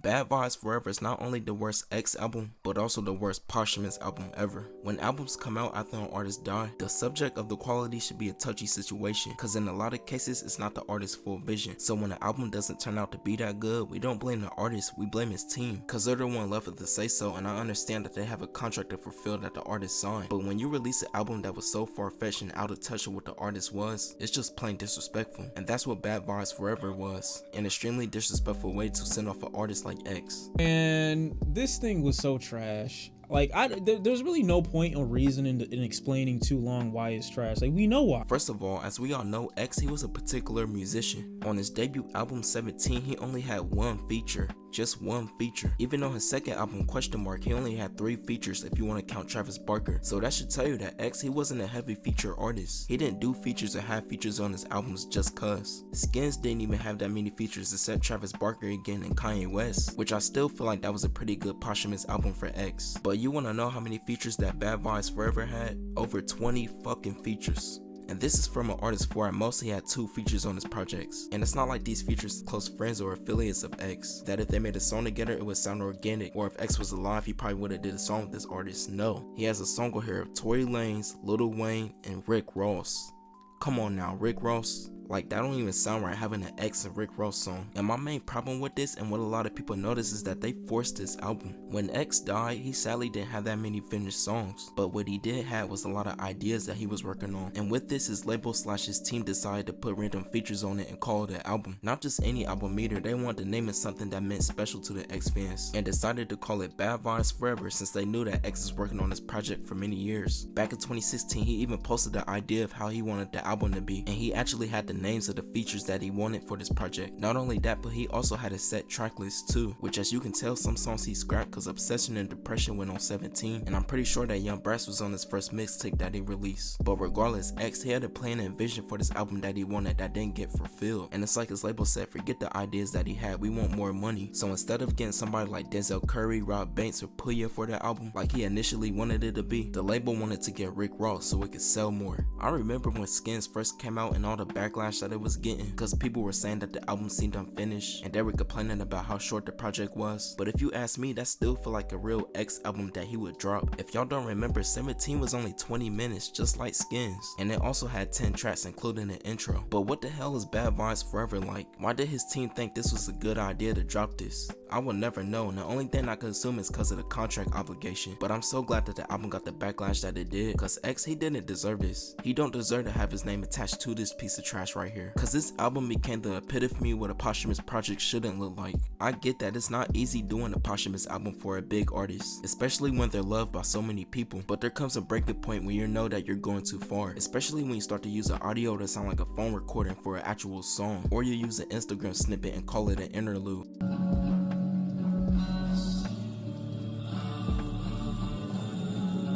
Bad Vibes Forever is not only the worst X album, but also the worst posthumous album ever. When albums come out after an artist die, the subject of the quality should be a touchy situation, cause in a lot of cases it's not the artist's full vision. So when an album doesn't turn out to be that good, we don't blame the artist, we blame his team, cause they're the one left with the say so, and I understand that they have a contract to fulfill that the artist signed. But when you release an album that was so far-fetched and out of touch with what the artist was, it's just plain disrespectful. And that's what Bad Vibes Forever was, an extremely disrespectful way to send off an artist like X. And this thing was so trash. Like, there's really no point or reason in explaining too long why it's trash. Like, we know why. First of all, as we all know, X, he was a particular musician. On his debut album 17, he only had one feature. Just one feature. Even on his second album, Question Mark, he only had 3 features if you want to count Travis Barker. So that should tell you that X, he wasn't a heavy feature artist. He didn't do features or have features on his albums just cuz. Skins didn't even have that many features except Travis Barker again and Kanye West, which I still feel like that was a pretty good posthumous album for X. But you want to know how many features that Bad Vibes Forever had? Over 20 fucking features. And this is from an artist who at most he had 2 features on his projects. And it's not like these features close friends or affiliates of X, that if they made a song together it would sound organic, or if X was alive he probably would have did a song with this artist. No, he has a song on here of Tory Lanez, Lil Wayne, and Rick Ross. Come on now, Rick Ross. Like, that don't even sound right having an X and Rick Ross song. And my main problem with this, and what a lot of people notice, is that they forced this album. When X died, he sadly didn't have that many finished songs, but what he did have was a lot of ideas that he was working on. And with this, his label / his team decided to put random features on it and call it an album. Not just any album either, they wanted to name it something that meant special to the X fans, and decided to call it Bad Vibes Forever, since they knew that X is working on this project for many years. Back in 2016, he even posted the idea of how he wanted the album to be, and he actually had the names of the features that he wanted for this project. Not only that, but he also had a set track list too, which as you can tell, some songs he scrapped cause Obsession and Depression went on 17, and I'm pretty sure that Young Brass was on his first mixtape that he released. But regardless, X, he had a plan and vision for this album that he wanted that didn't get fulfilled, and it's like his label said, forget the ideas that he had, we want more money. So instead of getting somebody like Denzel Curry, Rob Banks, or Puya for the album like he initially wanted it to be, the label wanted to get Rick Ross so it could sell more. I remember when Skins first came out and all the backlash that it was getting, because people were saying that the album seemed unfinished and they were complaining about how short the project was. But if you ask me, that still feel like a real X album that he would drop. If y'all don't remember, 17 was only 20 minutes, just like Skins, and it also had 10 tracks including an intro. But what the hell is Bad Vibes Forever like? Why did his team think this was a good idea to drop this? I will never know, and the only thing I can assume is because of the contract obligation. But I'm so glad that the album got the backlash that it did, cause X, he didn't deserve this. He don't deserve to have his name attached to this piece of trash right here, cause this album became the epitome of what a posthumous project shouldn't look like. I get that it's not easy doing a posthumous album for a big artist, especially when they're loved by so many people, but there comes a breaking point when you know that you're going too far, especially when you start to use an audio that sound like a phone recording for an actual song, or you use an Instagram snippet and call it an interlude.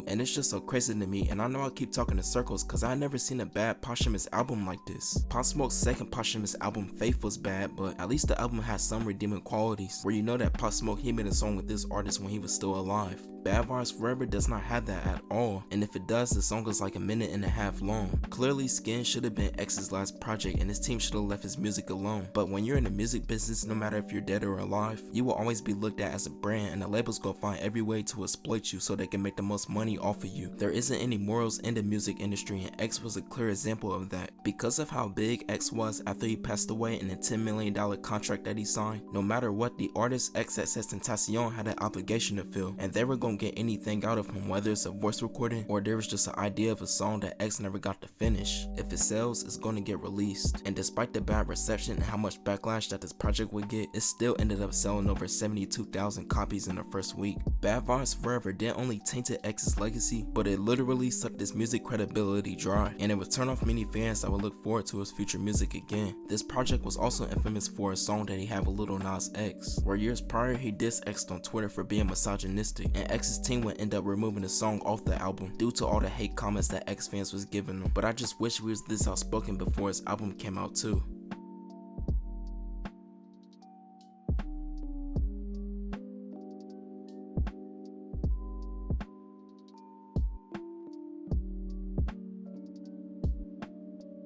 And it's just so crazy to me, and I know I keep talking in circles cause I never seen a bad posthumous album like this. Pop Smoke's second posthumous album, Faith, was bad, but at least the album has some redeeming qualities, where you know that Pop Smoke, he made a song with this artist when he was still alive. Bad Vibes Forever does not have that at all, and if it does, the song is like a minute and a half long. Clearly, Skin should have been X's last project and his team should have left his music alone. But when you're in the music business, no matter if you're dead or alive, you will always be looked at as a brand, and the labels go find every way to exploit you so they can make the most money off of you. There isn't any morals in the music industry, and X was a clear example of that. Because of how big X was after he passed away and the $10 million contract that he signed, no matter what, the artist xxxtentacion had an obligation to fill, and they were gonna get anything out of him, whether it's a voice recording or there was just an idea of a song that X never got to finish. If it sells, it's gonna get released, and despite the bad reception and how much backlash that this project would get, it still ended up selling over 72,000 copies in the first week. Bad Vibes Forever didn't only tainted X's legacy, but it literally sucked his music credibility dry, and it would turn off many fans that would look forward to his future music again. This project was also infamous for a song that he had with Lil Nas X, where years prior he dissed X on Twitter for being misogynistic, and X's team would end up removing the song off the album due to all the hate comments that X fans was giving him. But I just wish he was this outspoken before his album came out too.